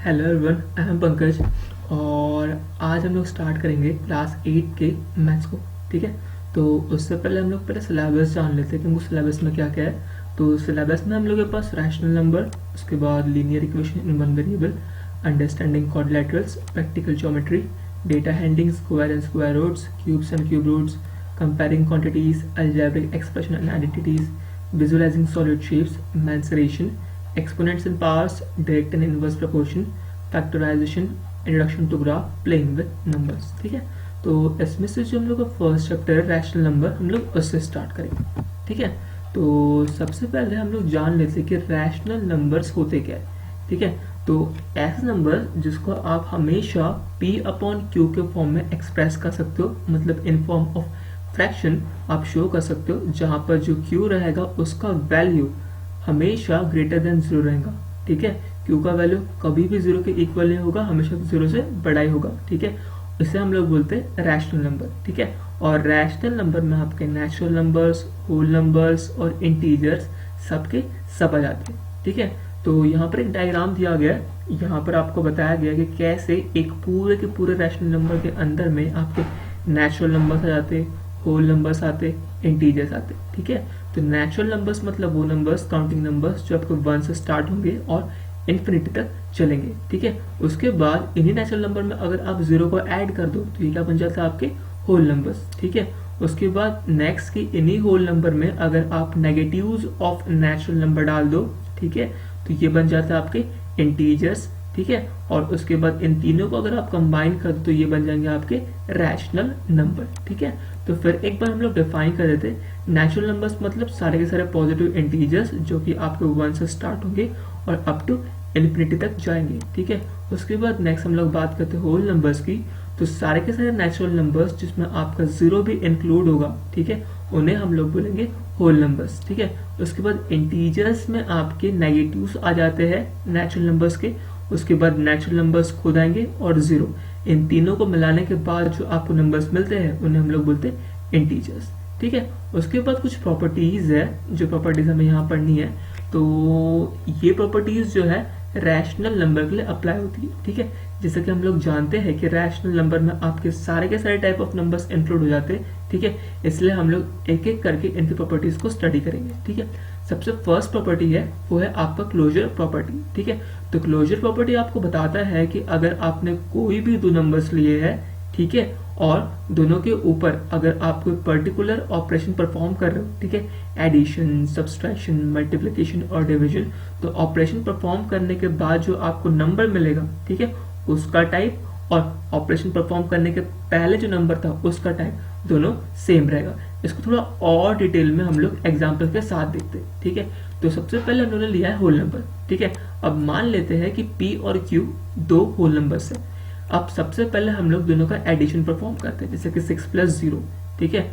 Hello everyone, I am Pankaj और आज हम लोग स्टार्ट करेंगे क्लास 8 के मैथ्स को। ठीक है, तो उससे पहले हम लोग सिलेबस जान लेते हैं कि हमको सिलेबस में क्या क्या है। तो सिलेबस में हम लोग के पास रैशनल नंबर, उसके बाद linear equation in one variable, understanding quadrilaterals, practical geometry, data handling, square and square roots, cubes and cube roots, comparing quantities, algebraic expression and identities, visualizing solid shapes, mensuration, exponents and powers, direct and inverse proportion, factorization, introduction to graph, playing with numbers। ठीक है, तो इसमें से जो हम लोग का first chapter है रैशनल नंबर, हम लोग उससे स्टार्ट करेंगे। ठीक है, तो सबसे पहले हम लोग जान लेते हैं कि रैशनल नंबर्स होते क्या है। ठीक है, तो ऐसे नंबर जिसको आप हमेशा p अपॉन क्यू के फॉर्म में एक्सप्रेस कर सकते हो, मतलब इन फॉर्म ऑफ फ्रैक्शन आप शो कर सकते हो, जहां पर जो q रहेगा उसका वैल्यू हमेशा ग्रेटर देन 0 रहेगा। ठीक है, q का वैल्यू कभी भी 0 के इक्वल नहीं होगा, हमेशा 0 से बड़ा ही होगा। ठीक है, इसे हम लोग बोलते हैं रैशनल नंबर। ठीक है, और रैशनल नंबर में आपके नेचुरल नंबर्स, होल नंबर्स और इंटीजर्स सबके सब आ जाते हैं। ठीक है, तो यहाँ पर एक डायग्राम दिया गया है, यहाँ पर आपको बताया गया कि कैसे एक पूरे के पूरे रैशनल नंबर के अंदर में आपके नेचुरल नंबर्स आ जाते, होल नंबर्स आते, इंटीजर्स आते। ठीक है, तो नेचुरल नंबर्स मतलब वो नंबर्स, काउंटिंग नंबर्स जो आपको 1 से स्टार्ट होंगे और इन्फिनिटी तक चलेंगे। ठीक है, उसके बाद इन्हीं नेचुरल नंबर में अगर आप 0 को ऐड कर दो तो ये क्या बन जाता है, आपके होल नंबर्स। ठीक है, उसके बाद नेक्स्ट की इन्हीं होल नंबर में अगर आप नेगेटिव्स ऑफ नेचुरल नंबर डाल दो, ठीक है, तो ये बन जाता है आपके इंटीजर्स। ठीक है, और उसके बाद इन तीनों को अगर आप कंबाइन कर दो तो ये बन जाएंगे आपके रैशनल नंबर। ठीक है, तो फिर एक बार हम लोग डिफाइन कर देते हैं नेचुरल नंबर्स मतलब सारे के सारे पॉजिटिव इंटीजर्स जो कि आपके 1 से स्टार्ट होंगे और अप टू इन्फिनिटी तक जाएंगे। ठीक है, उसके बाद नेक्स्ट हम लोग बात करते हैं होल नंबर्स की, तो सारे के सारे नेचुरल नंबर्स जिसमें आपका 0 भी इंक्लूड होगा, ठीक है, उन्हें हम लोग बोलेंगे होल नंबर्स। ठीक है, उसके बाद इंटीजर्स में आपके नेगेटिव्स आ जाते हैं नेचुरल नंबर्स के, उसके बाद नेचुरल नंबर्स खुद आएंगे और 0, इन तीनों को मिलाने के बाद जो आपको नंबर्स मिलते हैं उन्हें हम लोग बोलते हैं इंटीजर्स। ठीक है, उसके बाद कुछ प्रॉपर्टीज है जो प्रॉपर्टीज हमें यहाँ पढ़नी है, तो ये प्रॉपर्टीज जो है रैशनल नंबर के लिए अप्लाई होती है। ठीक है, जैसे कि हम लोग जानते हैं कि रैशनल नंबर में आपके सारे के सारे टाइप ऑफ नंबर्स इंक्लूड हो जाते हैं। ठीक है, इसलिए हम लोग एक एक करके इनकी प्रॉपर्टीज को स्टडी करेंगे। ठीक है, सबसे फर्स्ट प्रॉपर्टी है वो है आपका क्लोजर प्रॉपर्टी। ठीक है, तो क्लोजर प्रॉपर्टी आपको बताता है कि अगर आपने कोई भी दो नंबर्स लिए हैं, ठीक है, और दोनों के ऊपर अगर आप कोई पर्टिकुलर ऑपरेशन परफॉर्म कर रहे हो, ठीक है, एडिशन, सब्सट्रैक्शन, मल्टीप्लिकेशन और डिवीजन, तो ऑपरेशन परफॉर्म करने के बाद जो आपको नंबर मिलेगा, ठीक है, उसका टाइप और ऑपरेशन परफॉर्म करने के पहले जो नंबर था उसका टाइप दोनों सेम रहेगा। इसको थोड़ा और डिटेल में हम लोग एग्जांपल के साथ देखते हैं। ठीक है, तो सबसे पहले हम लोगों ने लिया है होल नंबर। ठीक है, अब मान लेते हैं कि p और q दो होल नंबर्स है। अब सबसे पहले हम लोग दोनों का एडिशन परफॉर्म करते हैं, जैसे कि 6 + 0। ठीक है,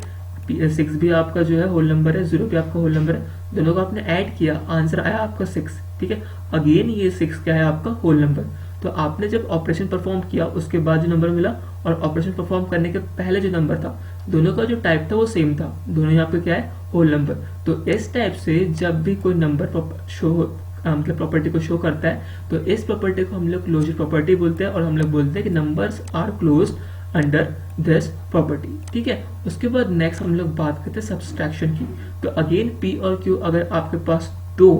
6 भी आपका जो है होल नंबर है, 0 भी आपका होल नंबर है, दोनों को आपने ऐड किया, आंसर आया आपका 6। ठीक है, अगेन ये 6 क्या है, आपका होल नंबर। तो आपने जब ऑपरेशन परफॉर्म किया उसके बाद जो नंबर मिला और ऑपरेशन परफॉर्म करने के पहले जो नंबर था, दोनों का जो टाइप था वो सेम था, दोनों यहाँ पे क्या है, होल नंबर। तो इस टाइप से जब भी कोई नंबर शो मतलब प्रॉपर्टी को शो करता है तो इस प्रॉपर्टी को हम लोग क्लोजर प्रॉपर्टी बोलते हैं, और हम लोग बोलते हैं कि numbers are closed under this property. ठीक है, उसके बाद नेक्स्ट हम लोग बात करते हैं सब्सट्रैक्शन की। तो अगेन p और q अगर आपके पास दो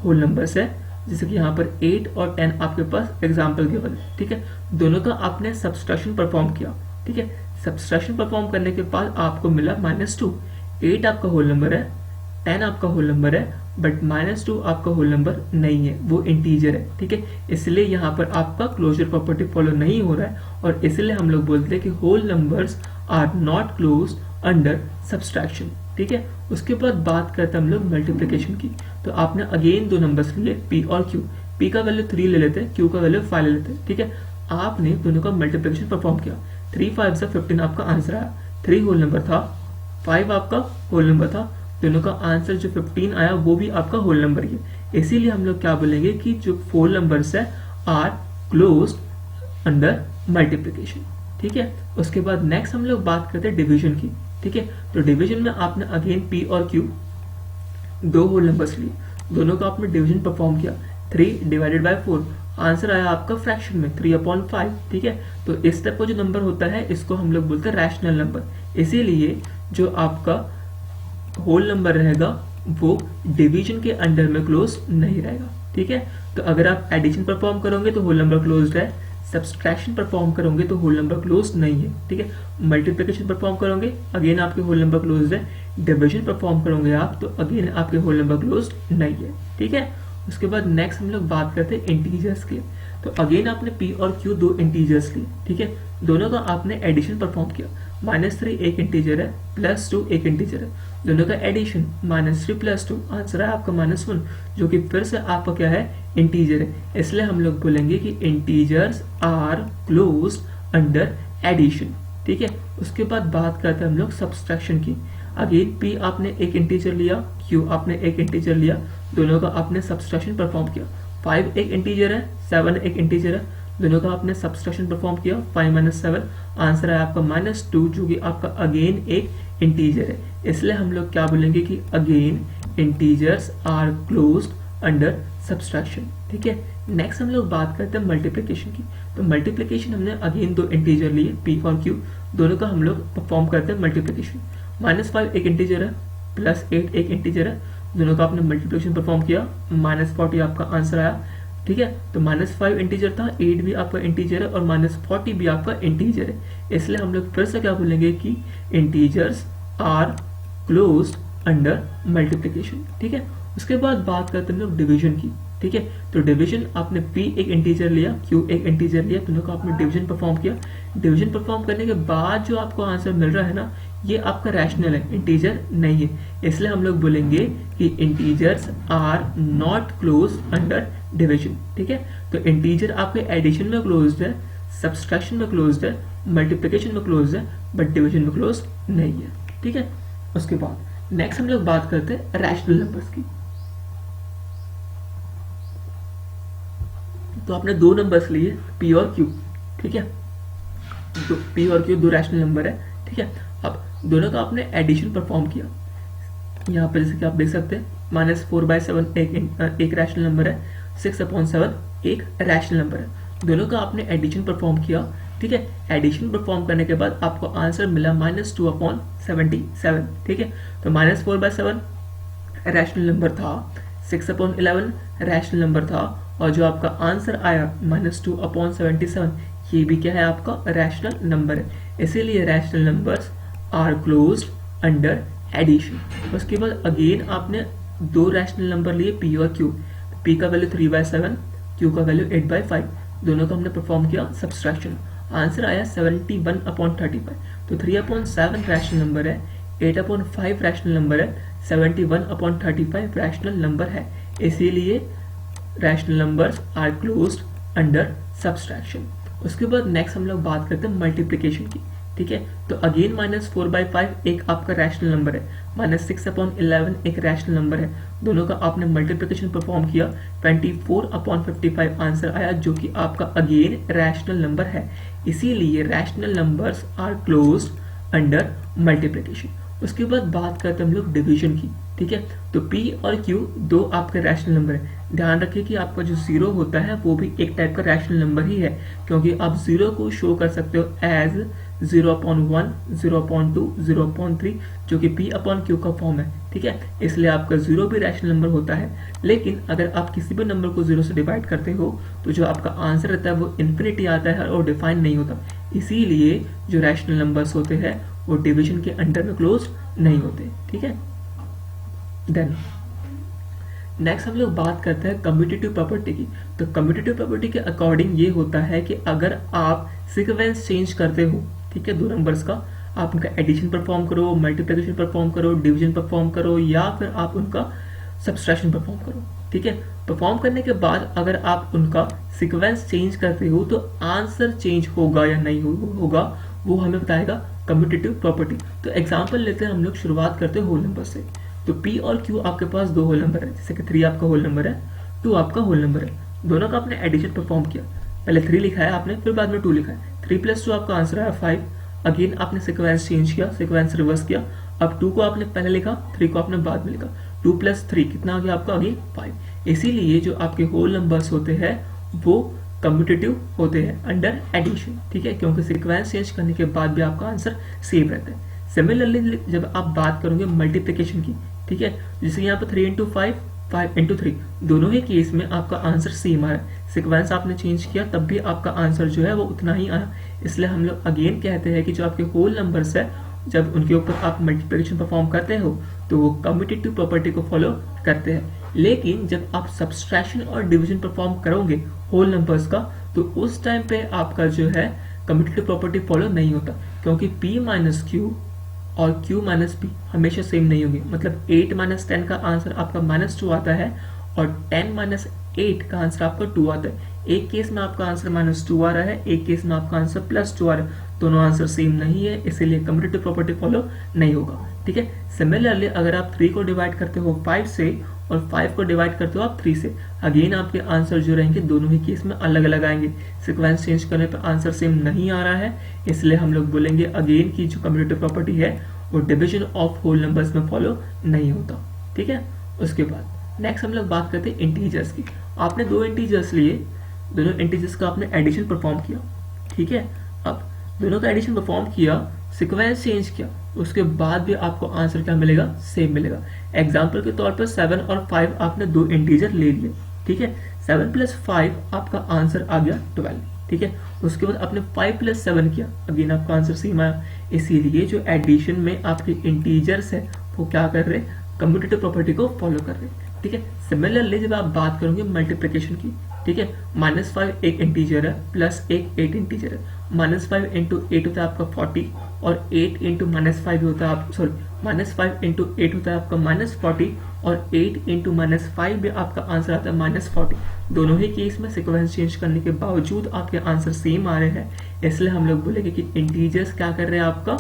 होल नंबर्स है, जैसे कि यहाँ पर 8 और 10 आपके पास एग्जाम्पल गिवन है, ठीक है, दोनों का आपने सब्सट्रैक्शन परफॉर्म किया। ठीक है, सब्सट्रैक्शन परफॉर्म करने के बाद आपको मिला -2। 8 आपका होल नंबर है, 10 आपका होल नंबर है, बट -2 आपका होल नंबर नहीं है, वो इंटीजर है। ठीक है, इसलिए यहाँ पर आपका क्लोजर प्रॉपर्टी फॉलो नहीं हो रहा है, और इसलिए हम लोग बोलते हैं कि whole numbers are not closed under subtraction. ठीक है, उसके बाद बात करते हैं हम लोग मल्टीप्लिकेशन की। तो आपने अगेन दो नंबर्स लिए p और q, p का वैल्यू 3 ले लेते हैं, q का वैल्यू 5 ले लेते हैं। ठीक है, आपने दोनों का मल्टीप्लिकेशन परफॉर्म किया, 3 5 से 15 आपका आंसर आया, 3 होल नंबर था, 5 आपका होल नंबर था, दोनों का आंसर जो 15 आया वो भी आपका होल नंबर ही है। इसीलिए हम लोग क्या बोलेंगे कि जो होल नंबर्स है आर क्लोज्ड अंडर मल्टीप्लिकेशन। ठीक है, उसके बाद नेक्स्ट हम लोग बात करते हैं डिवीजन की। ठीक है, तो डिवीजन में आपने अगेन p और q दो होल नंबर्स लिए, दोनों का आपने डिवीजन परफॉर्म किया, 3 ÷ 4, आंसर आया आपका फ्रैक्शन में 3/5, ठीक है। तो इस टाइप का जो नंबर होता है इसको हम लोग बोलते हैं रैशनल नंबर। इसीलिए जो आपका होल नंबर रहेगा वो डिवीजन के अंडर में क्लोज नहीं रहेगा, ठीक है। तो अगर आप एडिशन परफॉर्म करोगे तो होल नंबर क्लोज्ड है, सब्सट्रैक्शन परफॉर्म करोगे तो होल नंबर क्लोज नहीं है, ठीक है। मल्टीप्लिकेशन परफॉर्म करोगे अगेन आपके होल नंबर क्लोज है, डिवीजन परफॉर्म करोगे आप तो अगेन आपके होल नंबर क्लोज नहीं है, ठीक है। उसके बाद नेक्स्ट हम लोग बात करते हैं इंटीजर्स की। तो अगेन आपने p और q दो इंटीजर्स लिए, ठीक है। दोनों का आपने एडिशन परफॉर्म किया। -3 एक इंटीजर है, +2 एक इंटीजर है, दोनों का एडिशन -3 + 2 आंसर है आपका -1, जो कि फिर से आपका क्या है, इंटीजर है। इसलिए हम लोग बोलेंगे कि integers are closed under addition, ठीक है। उसके बाद बात करते हैं हम लोग सब्सट्रैक्शन की। अगेन p आपने एक इंटीजर लिया, q आपने एक इंटीजर लिया, दोनों का आपने सब्सट्रैक्शन परफॉर्म किया। 5 एक इंटीजर है, 7 एक इंटीजर है, दोनों का आपने सब्सट्रैक्शन परफॉर्म किया। 5 - 7 आंसर है आपका -2, जो कि आपका अगेन एक इंटीजर है। इसलिए हम लोग क्या बोलेंगे कि again integers are closed under subtraction, ठीक है। नेक्स्ट हम लोग बात करते हैं मल्टीप्लिकेशन की। तो मल्टीप्लिकेशन हमने अगेन दो इंटीजर लिए p और q, दोनों का हम लोग परफॉर्म करते हैं मल्टीप्लिकेशन। -5 एक इंटीजर है, +8 एक इंटीजर है, दोनों का आपने मल्टीप्लिकेशन परफॉर्म किया। -40 आपका आंसर आया, ठीक है। तो -5 इंटीजर था, 8 भी आपका इंटीजर है और -40 भी आपका इंटीजर है। इसलिए हम लोग फिर से क्या बोलेंगे कि integers are closed under multiplication, ठीक है। उसके बाद बात करते हैं हम लोग डिवीजन की, ठीक है। तो डिवीजन आपने p एक इंटीजर लिया, q एक इंटीजर लिया, दोनों का आपने डिवीजन परफॉर्म किया। डिवीजन परफॉर्म करने के बाद जो आपको आंसर मिल रहा है ना, ये आपका रैशनल है, इंटीजर नहीं है। इसलिए हम लोग बोलेंगे कि integers are not close under division, ठीक है। तो इंटीजर आपके एडिशन में क्लोज्ड है, सब्सट्रैक्शन में क्लोज्ड है, मल्टीप्लिकेशन में क्लोज्ड है, बट डिवीजन में क्लोज नहीं है, ठीक है। उसके बाद नेक्स्ट हम लोग बात करते हैं रैशनल नंबर्स की। तो आपने दो नंबर्स लिए p और q, ठीक है। तो p और q दो रैशनल नंबर है, ठीक है। अब दोनों का आपने एडिशन परफॉर्म किया। यहाँ पे जैसे कि आप देख सकते हैं -4/7 एक रैशनल नंबर है, 6/7 एक रैशनल नंबर है, दोनों का आपने एडिशन परफॉर्म किया, ठीक है। एडिशन परफॉर्म करने के बाद आपको आंसर मिला -2/77, ठीक है। तो -4/7 रैशनल नंबर था, 6/11 रैशनल नंबर था, और जो आपका आंसर आया -2/77 ये भी क्या है, आपका रैशनल नंबर है। इसीलिए rational numbers are closed under addition. उसके बाद अगेन आपने दो रैशनल नंबर लिए p और q, p का वैल्यू 3/7, q का वैल्यू 8/5, दोनों का हमने परफॉर्म किया सब्सट्रैक्शन। आंसर आया 71/35। तो 3/7 रैशनल नंबर है, 8/5 रैशनल नंबर है, 71/35 रैशनल नंबर है। इसीलिए rational numbers are closed under subtraction. उसके बाद नेक्स्ट हम लोग बात करते हैं मल्टीप्लिकेशन की, ठीक है। तो अगेन -4/5 एक आपका रैशनल नंबर है, -6/11 एक रैशनल नंबर है, दोनों का आपने मल्टीप्लिकेशन परफॉर्म किया। 24/55 आंसर आया, जो कि आपका अगेन रैशनल नंबर है। इसीलिए rational numbers are closed under multiplication. उसके बाद बात करते हैं हम लोग डिवीजन की, ठीक है। तो p और q दो आपके रैशनल नंबर है। ध्यान रखिए कि आपका जो जीरो होता है वो भी एक टाइप का रैशनल नंबर ही है, क्योंकि आप जीरो को शो कर सकते हो एज 0/1, 0/2, 0/3, जो कि p/q का फॉर्म है, ठीक है। इसलिए आपका जीरो भी रैशनल नंबर होता है। लेकिन अगर आप किसी भी नंबर को जीरो से डिवाइड करते हो तो जो आपका आंसर रहता है वो इन्फिनिटी आता है और डिफाइन नहीं होता। इसीलिए जो रैशनल नंबर्स होते हैं वो डिवीजन के अंडर में क्लोज नहीं होते, ठीक है। देन नेक्स्ट हम लोग बात करते हैं कम्यूटेटिव प्रॉपर्टी की। तो कम्यूटेटिव प्रॉपर्टी के अकॉर्डिंग ये होता है कि अगर आप सीक्वेंस चेंज करते हो, ठीक है, दो नंबर्स का, आप उनका एडिशन परफॉर्म करो, मल्टीप्लिकेशन परफॉर्म करो, डिवीजन परफॉर्म करो, या फिर आप उनका सब्सट्रैक्शन परफॉर्म करो, ठीक है। परफॉर्म करने के बाद अगर आप उनका सीक्वेंस चेंज करते हो तो आंसर चेंज होगा या नहीं होगा वो हमें बताएगा कम्यूटेटिव प्रॉपर्टी। तो एग्जांपल लेते हैं हम लोग, शुरुआत करते हैं होल नंबर से। तो p और q आपके पास दो होल नंबर है, जैसे कि 3 आपका होल नंबर है, 2 आपका होल नंबर है, दोनों का आपने एडिशन परफॉर्म किया। पहले 3 लिखा है आपने, फिर बाद में 2 लिखा है। 3 + 2 आपका आंसर आया 5। अगेन आपने सीक्वेंस चेंज किया, सीक्वेंस रिवर्स किया। अब 2 को आपने पहले लिखा, 3 को आपने बाद में लिखा। 2 + 3 कितना आ गया आपका, अगेन 5। इसीलिए जो आपके होल नंबर्स होते हैं वो कम्यूटेटिव होते हैं अंडर एडिशन, ठीक है, क्योंकि सीक्वेंस चेंज करने के बाद भी आपका आंसर सेम रहता है। सिमिलरली जब आप बात करोगे मल्टीप्लिकेशन की, ठीक है, जैसे यहाँ पर 3 इंटू 5, 5 इंटू 3, दोनों ही केस में आपका आंसर सेम आ रहा है। सिक्वेंस आपने चेंज किया तब भी आपका आंसर जो है वो उतना ही आया। इसलिए हम लोग अगेन कहते हैं कि जो आपके होल नंबर्स है, जब उनके ऊपर आप मल्टीप्लिकेशन परफॉर्म करते हो तो वो कम्यूटेटिव प्रॉपर्टी को फॉलो करते हैं। लेकिन जब आप सब्सट्रैक्शन और डिवीजन परफॉर्म करोगे होल नंबर्स का, तो उस टाइम पे आपका जो है कम्यूटेटिव प्रॉपर्टी फॉलो नहीं होता, क्योंकि p माइनस क्यू और q माइनस p हमेशा सेम नहीं होंगे। मतलब 8 माइनस 10 का आंसर आपका -2 आता है और 10 माइनस 8 का आंसर आपका 2 आता है। एक केस में आपका आंसर -2 आ रहा है, एक केस में आपका आंसर +2 आ रहा है, दोनों आंसर सेम नहीं है, इसीलिए कम्यूटेटिव प्रॉपर्टी फॉलो नहीं होगा, ठीक है। सिमिलरली अगर आप 3 को डिवाइड करते हो 5 से और 5 को डिवाइड करते हो आप 3 से, अगेन आपके आंसर जो रहेंगे दोनों ही केस में अलग अलग आएंगे। सीक्वेंस चेंज करने पर आंसर सेम नहीं आ रहा है, इसलिए हम लोग बोलेंगे अगेन की जो कम्यूटेटिव प्रॉपर्टी है वो डिवीजन ऑफ होल नंबर्स में फॉलो नहीं होता, ठीक है। उसके बाद नेक्स्ट हम लोग बात करते हैं इंटीजर्स की। आपने दो इंटीजर्स लिए, दोनों इंटीजर्स का आपने एडिशन परफॉर्म किया, ठीक है। अब दोनों का एडिशन परफॉर्म किया, सीक्वेंस चेंज किया, उसके बाद भी आपको आंसर क्या मिलेगा, सेम मिलेगा। एग्जाम्पल के तौर पर 7 और 5 आपने दो इंटीजर ले लिए, ठीक है। 7 + 5 आपका आंसर आ गया 12, ठीक है। उसके बाद आपने 5 + 7 किया, अगेन आपका आंसर सेम आया। इसीलिए जो एडिशन में आपके इंटीजर्स है वो क्या कर रहे हैं, कम्यूटेटिव प्रॉपर्टी को फॉलो कर रहे हैं, ठीक है। सिमिलरली जब आप बात करोगे मल्टीप्लिकेशन की, ठीक है, -5 एक इंटीजर है, +1 8 इंटीजर है। -5 × 8 होता है आपका 40 और 8 × -5 होता है आप सॉरी -5 × 8 होता है आपका -40 और 8 × -5 भी आपका आंसर आता है -40। दोनों ही केस में सीक्वेंस चेंज करने के बावजूद आपके आंसर सेम आ रहे हैं, इसलिए हम लोग बोलेंगे कि इंटीजर्स क्या कर रहे हैं, आपका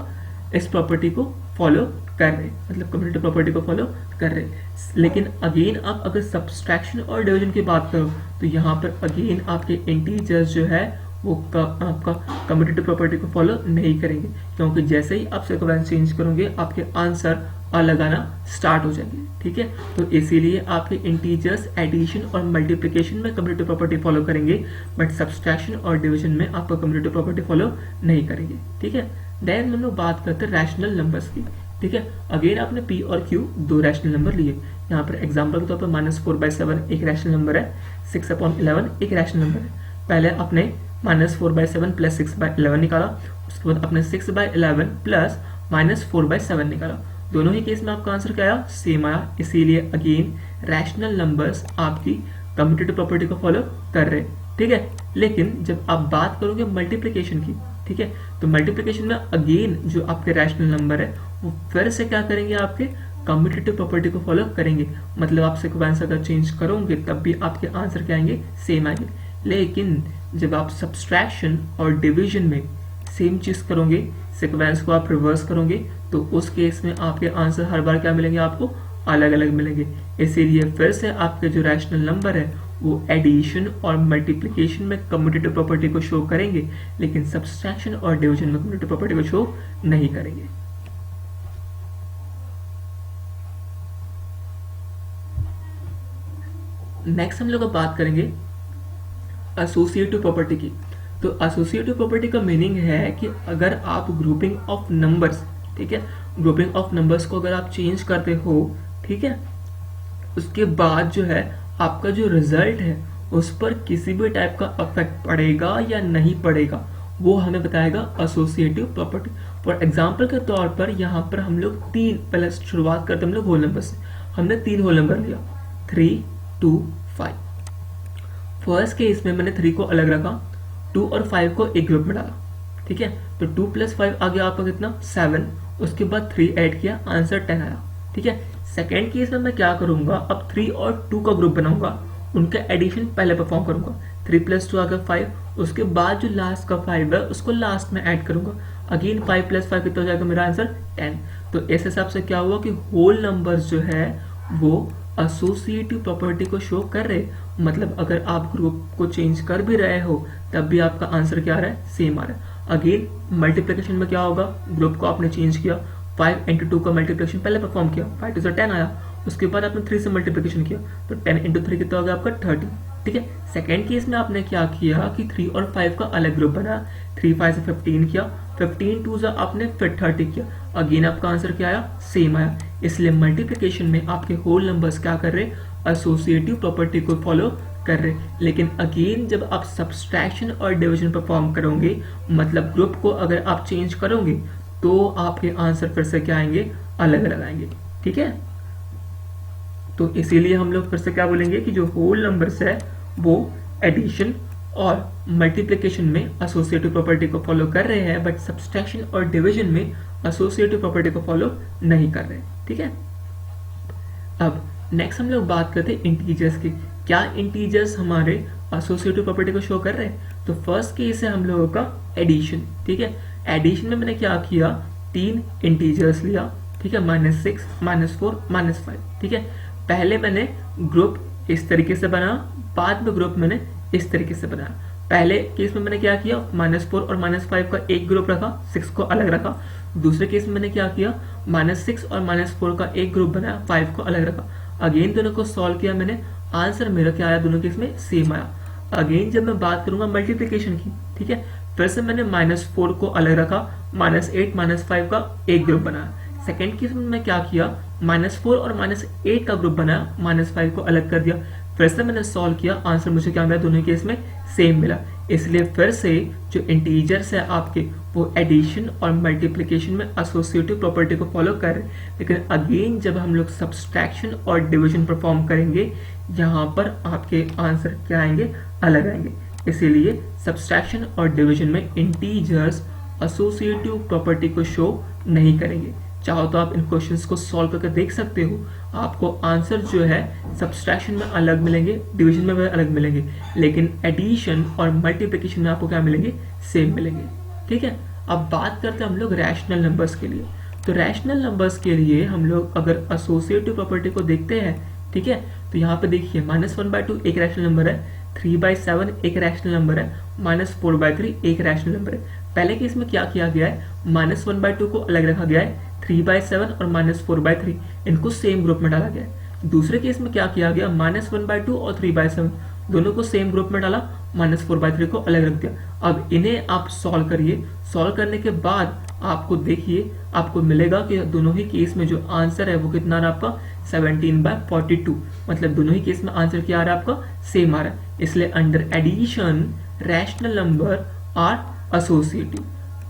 इस प्रॉपर्टी को फॉलो कर रहे हैं, मतलब कम्यूटेटिव प्रॉपर्टी को फॉलो कर रहे हैं। लेकिन अगेन आप अगर सब्सट्रैक्शन और डिवीजन की बात करो तो यहाँ पर अगेन आपके इंटीजर्स जो है वो आपका कम्यूटेटिव प्रॉपर्टी को फॉलो नहीं करेंगे, क्योंकि जैसे ही आप सीक्वेंस चेंज करोगे आपके आंसर अलग आना स्टार्ट हो जाएंगे, ठीक है। तो इसीलिए आपके इंटीजर्स एडिशन और मल्टीप्लिकेशन में कम्यूटेटिव प्रॉपर्टी फॉलो करेंगे, बट सब्सट्रैक्शन और डिवीजन में आपका कम्यूटेटिव प्रॉपर्टी फॉलो नहीं करेंगे, ठीक है। देन हम लोग बात करते हैं रैशनल नंबर्स की, ठीक है। अगेन आपने p और q दो रैशनल नंबर लिए। यहाँ पर एग्जांपल के तौर पर -4/7 एक रैशनल नंबर है, 6/11 एक रैशनल नंबर है। पहले आपने -4/7 + 6/11 निकाला, उसके बाद आपने 6/11 प्लस -4/7 निकाला। दोनों ही केस में आपका आंसर क्या आया, सेम आया। इसीलिए अगेन रैशनल नंबर्स आपकी कम्यूटेटिव प्रॉपर्टी को फॉलो कर रहे हैं, ठीक है। लेकिन जब आप बात करोगे मल्टीप्लिकेशन की, ठीक है, तो मल्टीप्लिकेशन में अगेन जो आपके रैशनल नंबर है वो फिर से क्या करेंगे, आपके कम्यूटेटिव प्रॉपर्टी को फॉलो करेंगे। मतलब आप सीक्वेंस अगर चेंज करोगे तब भी आपके आंसर क्या आएंगे, सेम आएंगे। लेकिन जब आप सब्सट्रैक्शन और डिवीजन में सेम चीज करोगे, सीक्वेंस को आप रिवर्स करोगे, तो उस केस में आपके आंसर हर बार क्या मिलेंगे, आपको अलग अलग मिलेंगे। इसीलिए फिर से आपके जो रैशनल नंबर है वो एडिशन और मल्टीप्लिकेशन में कम्यूटेटिव प्रॉपर्टी को शो करेंगे, लेकिन सब्सट्रैक्शन और डिवीजन में कम्यूटेटिव प्रॉपर्टी को शो नहीं करेंगे। नेक्स्ट हम लोग अब बात करेंगे एसोसिएटिव प्रॉपर्टी की। तो एसोसिएटिव प्रॉपर्टी का मीनिंग है कि अगर आप ग्रुपिंग ऑफ नंबर्स, ठीक है, ग्रुपिंग ऑफ नंबर्स को अगर आप चेंज करते हो, ठीक है, उसके बाद जो है आपका जो रिजल्ट है उस पर किसी भी टाइप का इफेक्ट पड़ेगा या नहीं पड़ेगा, वो हमें बताएगा एसोसिएटिव प्रॉपर्टी। फॉर एग्जांपल के तौर पर यहाँ पर हम लोग तीन, पहले शुरुआत करते हम लोग होल नंबर से। हमने 3 होल नंबर लिया, 3, 2, 5। फर्स्ट केस में मैंने 3 को अलग रखा, 2 और 5 को एक ग्रुप में डाला, ठीक है। तो 2 + 5 आ गया आपका कितना, 7। उसके बाद 3 ऐड किया, आंसर 10 आया, ठीक है। सेकेंड केस में मैं क्या करूंगा, अब 3 और 2 का ग्रुप बनाऊंगा, उनका एडिशन पहले परफॉर्म करूंगा। 3 + 2 आ गया 5, उसके बाद जो लास्ट का 5 है उसको लास्ट में ऐड करूंगा। अगेन 5 + 5 कितना हो जाएगा, मेरा आंसर 10। तो इस हिसाब से क्या हुआ कि होल नंबर्स जो है वो एसोसिएटिव प्रॉपर्टी को शो कर रहे। मतलब अगर आप ग्रुप को चेंज कर भी रहे हो तब भी आपका आंसर क्या आ रहा है, सेम आ रहा है। अगेन मल्टीप्लिकेशन में क्या होगा, ग्रुप को आपने चेंज किया, 5 × 2 का मल्टीप्लिकेशन पहले परफॉर्म किया, 5 × 2 = 10 आया। उसके बाद आपने 3 से मल्टीप्लिकेशन किया तो 10 × 3 कितना हो गया आपका 30। ठीक है। सेकेंड केस में आपने क्या किया कि 3 और 5 का अलग ग्रुप बना, 3 5 से 15 किया, 15 2 से आपने फिर 30 किया, अगेन आपका आंसर क्या आया, सेम आया। इसलिए मल्टीप्लिकेशन में आपके होल नंबर्स क्या कर रहे, एसोसिएटिव प्रॉपर्टी को फॉलो कर रहे। लेकिन अगेन जब आप सब्सट्रैक्शन और डिवीजन परफॉर्म करोगे, मतलब ग्रुप को अगर आप चेंज करोगे, तो आपके आंसर फिर से क्या आएंगे, अलग अलग आएंगे। ठीक है, तो इसीलिए हम लोग फिर से क्या बोलेंगे कि जो होल नंबर्स है वो एडिशन और मल्टीप्लिकेशन में एसोसिएटिव प्रॉपर्टी को फॉलो कर रहे हैं, बट सब्सट्रैक्शन और डिवीजन में एसोसिएटिव प्रॉपर्टी को फॉलो नहीं कर रहे। ठीक है, अब नेक्स्ट हम लोग बात करते हैं इंटीजर्स की। क्या इंटीजर्स हमारे एसोसिएटिव प्रॉपर्टी को शो कर रहे हैं? तो फर्स्ट केस है हम लोगों का एडिशन। ठीक है, एडिशन में मैंने क्या किया, 3 इंटीजर्स लिया। ठीक है, -6, -4, -5। ठीक है, पहले मैंने ग्रुप इस तरीके से बना, बाद में ग्रुप मैंने इस तरीके से बनाया। पहले केस में मैंने क्या किया, -4 और -5 का एक ग्रुप रखा, 6 को अलग रखा। दूसरे केस में मैंने क्या किया, -6 और -4 का एक ग्रुप बनाया, 5 को अलग रखा। अगेन दोनों को सॉल्व किया मैंने, आंसर मेरा क्या आया, दोनों केस में सेम आया। अगेन जब मैं बात करूंगा मल्टीप्लिकेशन की, ठीक है, फिर से मैंने -4 को अलग रखा, -8 -5 का एक ग्रुप बनाया। सेकेंड केस में मैं क्या किया, -4 और -8 का ग्रुप बनाया, -5 को अलग कर दिया। फिर से मैंने सॉल्व किया, आंसर मुझे क्या मिला, दोनों केस में सेम मिला। इसलिए फिर से जो इंटीजर्स है आपके, वो एडिशन और मल्टीप्लिकेशन में एसोसिएटिव प्रॉपर्टी को फॉलो कर रहे हैं। लेकिन अगेन जब हम लोग सब्सट्रैक्शन और डिवीजन परफॉर्म करेंगे, यहाँ पर आपके आंसर क्या आएंगे, अलग आएंगे। इसीलिए सब्सट्रैक्शन और डिवीजन में इंटीजर्स एसोसिएटिव प्रॉपर्टी को शो नहीं करेंगे। चाहो तो आप इन क्वेश्चंस को सॉल्व करके देख सकते हो, आपको आंसर जो है सब्सट्रैक्शन में अलग मिलेंगे, डिवीजन में भी अलग मिलेंगे, लेकिन एडिशन और मल्टीप्लिकेशन में आपको क्या मिलेंगे, सेम मिलेंगे। ठीक है, अब बात करते हैं हम लोग रैशनल नंबर्स के लिए। तो रैशनल नंबर्स के लिए हम लोग अगर एसोसिएटिव प्रॉपर्टी को देखते हैं, ठीक है, तो यहाँ पे देखिए -1/2 एक रैशनल नंबर है, 3/7 एक रैशनल नंबर है, -4/3 एक रैशनल नंबर है। पहले केस में क्या किया गया है, -1/2 को अलग रखा गया है, 3/7 और -4/3 इनको सेम ग्रुप में डाला गया है। दूसरे केस में क्या किया गया, -1/2 और 3/7 दोनों को सेम ग्रुप में डाला, -4/3 को अलग रख दिया। अब इन्हें आप सॉल्व करिए, सॉल्व करने के बाद आपको देखिए, आपको मिलेगा कि दोनों ही केस में जो आंसर है वो कितना आ रहा है आपका, 17/42। मतलब दोनों ही केस में आंसर क्या आ रहा है आपका, सेम आ रहा है। इसलिए under addition rational number are associative.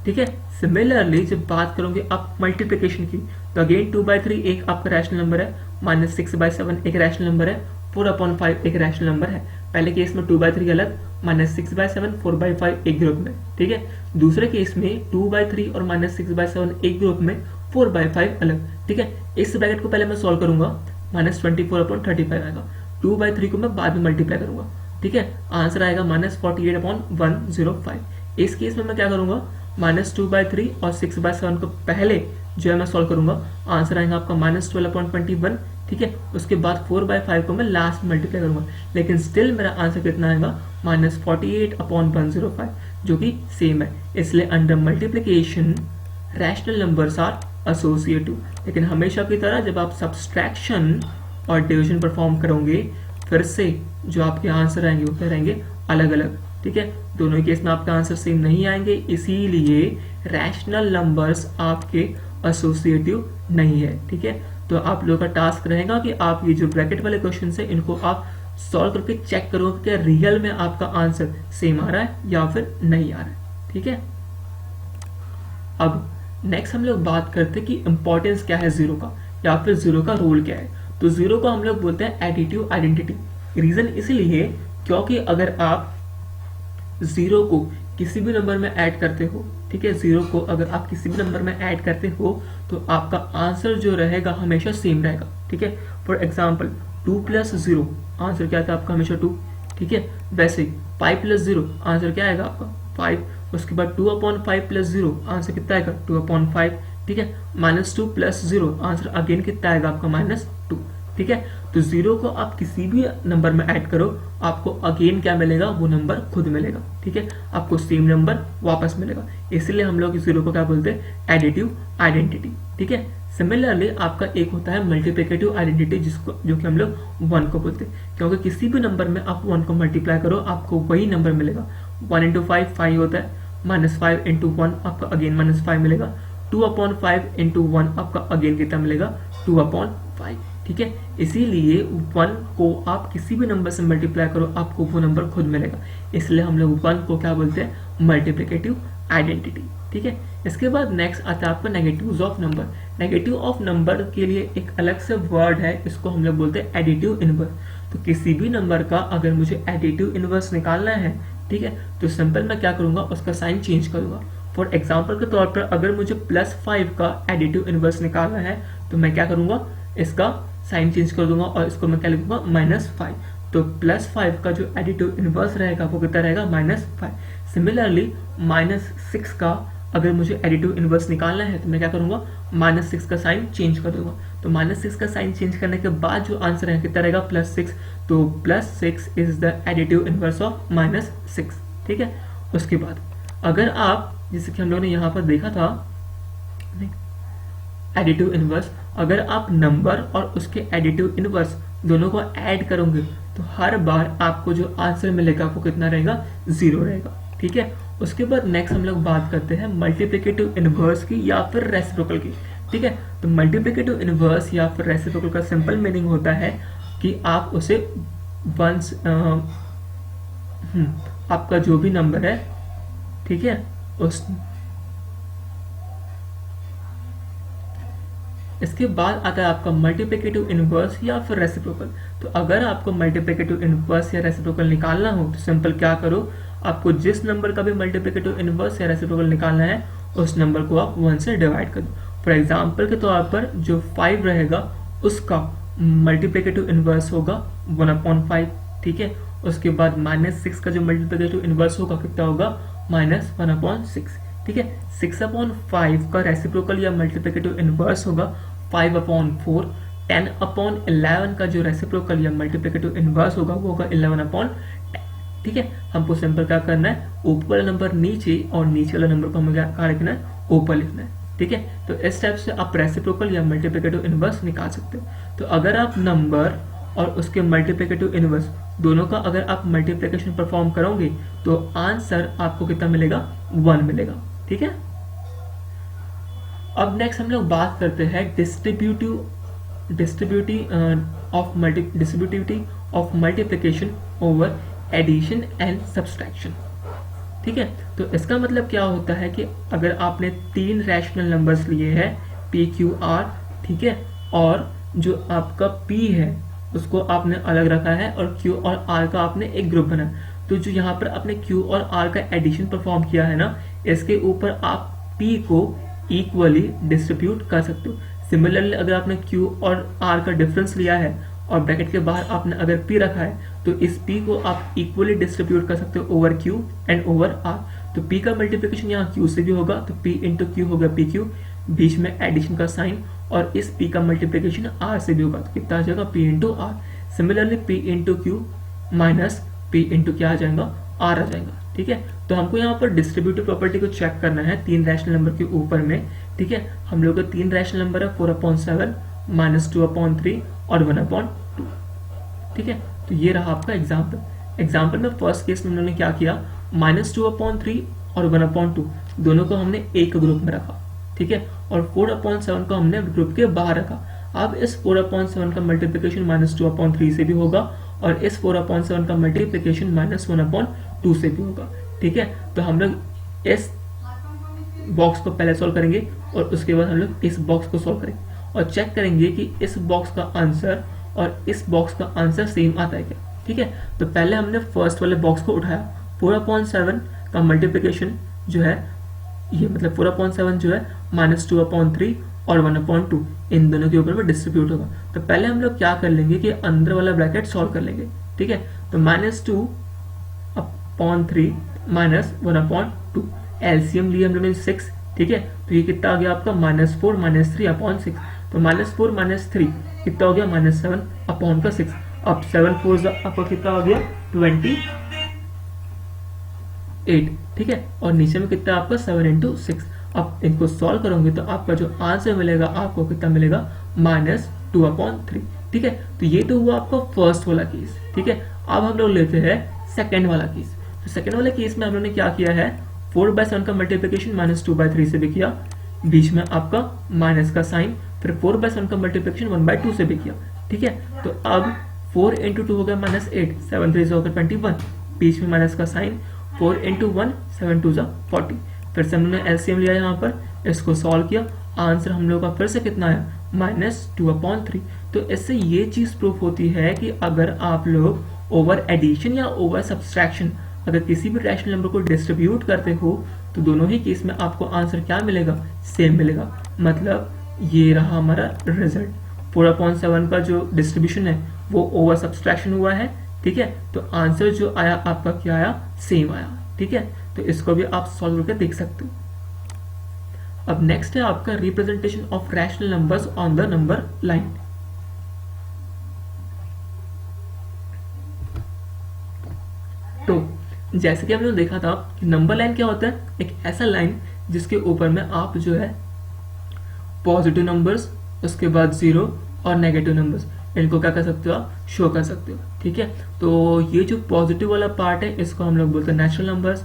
ठीक है, सिमिलरली जब बात करोगे आप मल्टीप्लिकेशन की, तो अगेन 2/3 एक आपका रैशनल नंबर है, -6/7 एक रैशनल नंबर है, 4/5 एक रैशनल नंबर है। पहले केस में 2/3 अलग, -6/7 4/5 एक ग्रुप में। ठीक है, दूसरे केस में 2/3 और -6/7 एक ग्रुप में, 4/5 अलग। ठीक है, इस ब्रैकेट को पहले मैं सॉल्व करूंगा, -24/35 आएगा। 2/3 को मैं बाद में मल्टीप्लाई करूंगा। ठीक है, आंसर आएगा -48/105। इस केस में मैं क्या करूंगा, -2/3 और 6/7 को पहले जो है मैं सॉल्व करूंगा, आंसर आएगा आपका -12/21। ठीक है, उसके बाद 4/5 को मैं लास्ट में मल्टीप्लाई करूंगा, लेकिन स्टिल मेरा आंसर कितना आएगा, -48/105, जो कि सेम है। इसलिए under multiplication rational numbers are associative. लेकिन हमेशा की तरह जब आप सब्सट्रैक्शन और डिवीजन परफॉर्म करोगे, फिर से जो आपके आंसर आएंगे वो क्या रहेंगे, अलग अलग। ठीक है, दोनों केस में आपका आंसर सेम नहीं आएंगे, इसीलिए रैशनल नंबर्स आपके एसोसिएटिव नहीं है। ठीक है, तो आप लोगों का टास्क रहेगा कि आप ये जो ब्रैकेट वाले क्वेश्चन है इनको आप सॉल्व करके चेक करो कि क्या रियल में आपका आंसर सेम आ रहा है या फिर नहीं आ रहा है। ठीक है, अब नेक्स्ट हम लोग बात करते हैं कि इंपॉर्टेंस क्या है जीरो का, या फिर जीरो का रोल क्या है। तो जीरो को हम लोग बोलते हैं एडिटिव आइडेंटिटी। रीजन इसलिए क्योंकि अगर आप जीरो को किसी भी नंबर में ऐड करते हो, ठीक है, जीरो को अगर आप किसी भी नंबर में ऐड करते हो तो आपका आंसर जो रहेगा हमेशा सेम रहेगा। ठीक है, फॉर एग्जाम्पल 2 + 0 आंसर क्या था आपका, हमेशा 2। ठीक है, वैसे 5 + 0 आंसर क्या आएगा आपका, 5। उसके बाद 2/5 + 0 आंसर कितना आएगा, 2/5। ठीक है, -2 + 0 आंसर अगेन कितना आएगा आपका, -2। ठीक है। तो 0 को आप किसी भी नंबर में ऐड करो, आपको अगेन क्या मिलेगा, वो नंबर खुद मिलेगा, ठीक है, आपको सेम नंबर वापस मिलेगा। इसलिए हम लोग 0 को क्या बोलते हैं, एडिटिव आइडेंटिटी, ठीक है। सिमिलरली आपका एक होता है मल्टीप्लिकेटिव आइडेंटिटी, जिसको जो कि हम लोग 1 को बोलते हैं, क्योंकि किसी भी नंबर में आप 1 को मल्टीप्लाई करो आपको वही नंबर मिलेगा। 1 इंटू 5 5 होता है, -5 इंटू 1 आपका अगेन -5 मिलेगा, 2/5 इंटू 1 आपका अगेन कितना मिलेगा, 2/5, ठीक है। इसीलिए 1 को आप किसी भी नंबर से मल्टीप्लाई करो आपको वो नंबर खुद मिलेगा, इसलिए हम लोग 1 को क्या बोलते हैं, मल्टीप्लिकेटिव आइडेंटिटी, ठीक है। इसके बाद नेक्स्ट आता है आपका negatives of number. Negative of number के लिए एक अलग से वर्ड है, इसको हम लोग बोलते हैं एडिटिव इनवर्स। तो किसी भी नंबर का अगर मुझे एडिटिव इनवर्स निकालना है, ठीक है, तो सिंपल मैं क्या करूंगा, उसका साइन चेंज करूंगा। फॉर एग्जाम्पल के तौर पर अगर मुझे +5 का एडिटिव इनवर्स निकालना है तो मैं क्या करूंगा, इसका साइन चेंज कर दूंगा और इसको मैं क्या लिखूंगा, -5। तो +5 का जो एडिटिव इनवर्स रहेगा वो कितना रहेगा, -5। सिमिलरली -6 का अगर मुझे एडिटिव इनवर्स निकालना है तो मैं क्या करूंगा, -6 का साइन चेंज कर दूंगा। तो -6 का साइन चेंज करने के बाद जो आंसर है कितना रहेगा, +6। तो +6 is the additive inverse of -6, ठीक है। उसके बाद अगर आप, जैसे कि हम लोगों ने यहाँ पर देखा था एडिटिव इनवर्स, अगर आप नंबर और उसके एडिटिव इनवर्स दोनों को ऐड करोगे तो हर बार आपको जो आंसर मिलेगा वो कितना रहेगा, 0 रहेगा, ठीक है। उसके बाद नेक्स्ट हम लोग बात करते हैं मल्टीप्लिकेटिव इनवर्स की या फिर रेसिप्रोकल की, ठीक है। तो मल्टीप्लिकेटिव इनवर्स या फिर रेसिप्रोकल का सिंपल मीनिंग होता है कि आप उसे वंस आपका जो भी नंबर है, ठीक है, उस इसके बाद आता है आपका मल्टीप्लिकेटिव इनवर्स या फिर रेसिप्रोकल। तो अगर आपको मल्टीप्लिकेटिव इनवर्स या रेसिप्रोकल निकालना हो तो सिंपल क्या करो, आपको जिस नंबर का भी मल्टीप्लिकेटिव इनवर्स या रेसिप्रोकल निकालना है उस नंबर को आप 1 से डिवाइड कर दो। फॉर एग्जाम्पल के तौर पर जो 5 रहेगा उसका मल्टीप्लिकेटिव इनवर्स होगा 1/5, ठीक है। उसके बाद -6 का जो मल्टीप्लिकेटिव इनवर्स होगा कितना होगा, -1/6, ठीक है। 6/5 का रेसिप्रोकल या मल्टीप्लिकेटिव इनवर्स होगा 5/4। 10/11 का जो रेसिप्रोकल या मल्टीप्लिकेटिव इनवर्स होगा वो होगा 11/10, ठीक है। हमको सिंपल क्या करना है, ऊपर वाला नंबर नीचे और नीचे वाला नंबर को हमें क्या लिखना है, ऊपर लिखना है, ठीक है। तो इस टाइप से आप रेसिप्रोकल या मल्टीप्लिकेटिव इनवर्स निकाल सकते हो। तो अगर आप नंबर और उसके मल्टीप्लिकेटिव इनवर्स दोनों का अगर आप मल्टीप्लिकेशन परफॉर्म करोगे तो आंसर आपको कितना मिलेगा, 1 मिलेगा, ठीक है। अब नेक्स्ट हम लोग बात करते हैं distributivity of multiplication over addition and subtraction, ठीक है। तो इसका मतलब क्या होता है कि अगर आपने 3 रैशनल नंबर्स लिए हैं P, Q, R, ठीक है, और जो आपका P है उसको आपने अलग रखा है और Q और R का आपने एक ग्रुप बनाया, तो जो यहाँ पर आपने Q और R का एडिशन परफॉर्म किया है ना, इसके ऊपर आप P को इक्वली डिस्ट्रीब्यूट कर सकते हो। सिमिलरली अगर आपने Q और R का डिफरेंस लिया है और ब्रैकेट के बाहर आपने अगर P रखा है तो इस P को आप इक्वली डिस्ट्रीब्यूट कर सकते हो over Q and over R। तो P का मल्टीप्लिकेशन यहाँ Q से भी होगा, तो P इंटू Q होगा PQ, बीच में एडिशन का साइन, और इस P का मल्टीप्लिकेशन R से भी होगा, तो कितना आ जाएगा, P into R। Similarly P into Q minus P into क्या आ जाएगा, R आ जाएगा, ठीक है। तो हमको यहाँ पर डिस्ट्रीब्यूटिव प्रॉपर्टी को चेक करना है 3 रैशनल नंबर के ऊपर में, ठीक है। हम लोग का 3 रैशनल नंबर है 4/7, -2/3 और 1/2, ठीक है। तो ये रहा आपका एग्जाम्पल में फर्स्ट केस में उन्होंने क्या किया, -2/3 और 1/2 दोनों को हमने एक ग्रुप में रखा, ठीक है, और 4/7 को हमने ग्रुप के बाहर रखा। अब इस 4/7 का मल्टीप्लिकेशन -2/3 से भी होगा और इस 4/7 का मल्टीप्लिकेशन -1/2 से भी होगा, ठीक है। तो हम लोग इस बॉक्स को पहले सॉल्व करेंगे और उसके बाद हम लोग इस बॉक्स को सॉल्व करेंगे और चेक करेंगे कि इस बॉक्स का आंसर और इस बॉक्स का आंसर सेम आता है क्या, ठीक है। तो पहले हमने फर्स्ट वाले बॉक्स को उठाया, 4/7 का मल्टीप्लिकेशन जो है ये मतलब 4/7 जो है -2/3 और 1/2 इन दोनों के ऊपर में डिस्ट्रीब्यूट होगा। तो पहले हम लोग क्या कर लेंगे कि अंदर वाला ब्रैकेट सॉल्व कर लेंगे, ठीक है। तो -2/3 -1/2 एलसीएम लिए हम लोगों ने 6, ठीक है। तो ये कितना आ गया आपका, -4 -3/6। तो -4 -3 कितना हो गया -7 अपॉन का 6। अब 7 4 आपका कितना हो गया 28, ठीक है। और नीचे में कितना आपका 7 इंटू 6। अब इनको सॉल्व करोगे तो आपका जो आंसर मिलेगा आपको कितना मिलेगा -2/3, ठीक है। तो ये तो हुआ आपका फर्स्ट वाला केस, ठीक है। अब हम लोग लेते हैं सेकेंड वाला केस। तो सेकेंड वाले केस में हम लोग ने क्या किया है, 4/7 का मल्टीप्लिकेशन -2/3 से भी किया, बीच में आपका माइनस का साइन, फिर 4/7 का मल्टीप्लिकेशन 1/2 से भी किया, ठीक है। तो अब 4 इंटू 2 हो गया -8, 7 3 हो गया 21, बीच में माइनस का साइन, 4 इंटू 1 7 2 40। फिर से हमने एलसीएम लिया यहाँ पर, इसको सॉल्व किया, आंसर हम लोग का फिर से कितना आया -2/3। तो इससे ये चीज प्रूफ होती है कि अगर आप लोग ओवर एडिशन या ओवर सब्सट्रैक्शन अगर किसी भी रैशनल नंबर को डिस्ट्रीब्यूट करते हो तो दोनों ही केस में आपको आंसर क्या मिलेगा, सेम मिलेगा। मतलब ये रहा हमारा रिजल्ट, 4/7 का जो डिस्ट्रीब्यूशन है वो ओवर सब्सट्रैक्शन हुआ है, ठीक है। तो आंसर जो आया आपका क्या आया, सेम आया, ठीक है। तो इसको भी आप सॉल्व करके देख सकते हो। अब नेक्स्ट है आपका representation of rational numbers on the number line. तो जैसे कि हमने देखा था कि नंबर लाइन क्या होता है, एक ऐसा लाइन जिसके ऊपर में आप जो है पॉजिटिव नंबर्स, उसके बाद 0 और नेगेटिव नंबर्स, इनको क्या कर सकते हो आप, शो कर सकते हो, ठीक है। तो ये जो पॉजिटिव वाला पार्ट है इसको हम लोग बोलते हैं नेचुरल नंबर्स,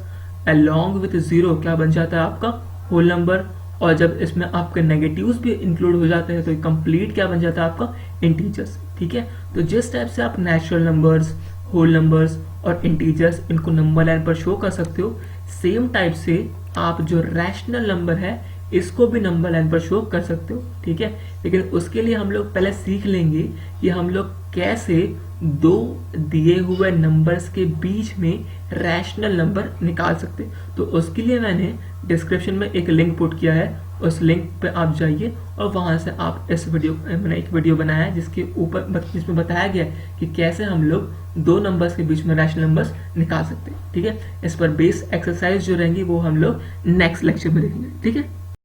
अलोंग विथ 0 क्या बन जाता है आपका होल नंबर, और जब इसमें आपके नेगेटिव्स भी इंक्लूड हो जाते हैं तो कंप्लीट क्या बन जाता है आपका इंटीजर्स, ठीक है। तो जिस टाइप से आप नेचुरल नंबर्स, होल नंबर्स और इंटीजर्स इनको नंबर लाइन पर शो कर सकते हो, सेम टाइप से आप जो रैशनल नंबर है इसको भी नंबर लाइन पर शो कर सकते हो, ठीक है। लेकिन उसके लिए हम लोग पहले सीख लेंगे कि हम लोग कैसे दो दिए हुए नंबर्स के बीच में रैशनल नंबर निकाल सकते। तो उसके लिए मैंने डिस्क्रिप्शन में एक लिंक पुट किया है, उस लिंक पे आप जाइए और वहां से आप इस वीडियो, मैंने एक वीडियो बनाया है जिसके ऊपर जिसमें बताया गया है कि कैसे हम लोग दो नंबर्स के बीच में रैशनल नंबर्स निकाल सकते हैं, ठीक है। इस पर बेस एक्सरसाइज जो रहेंगी वो हम लोग नेक्स्ट लेक्चर में देखेंगे, ठीक है।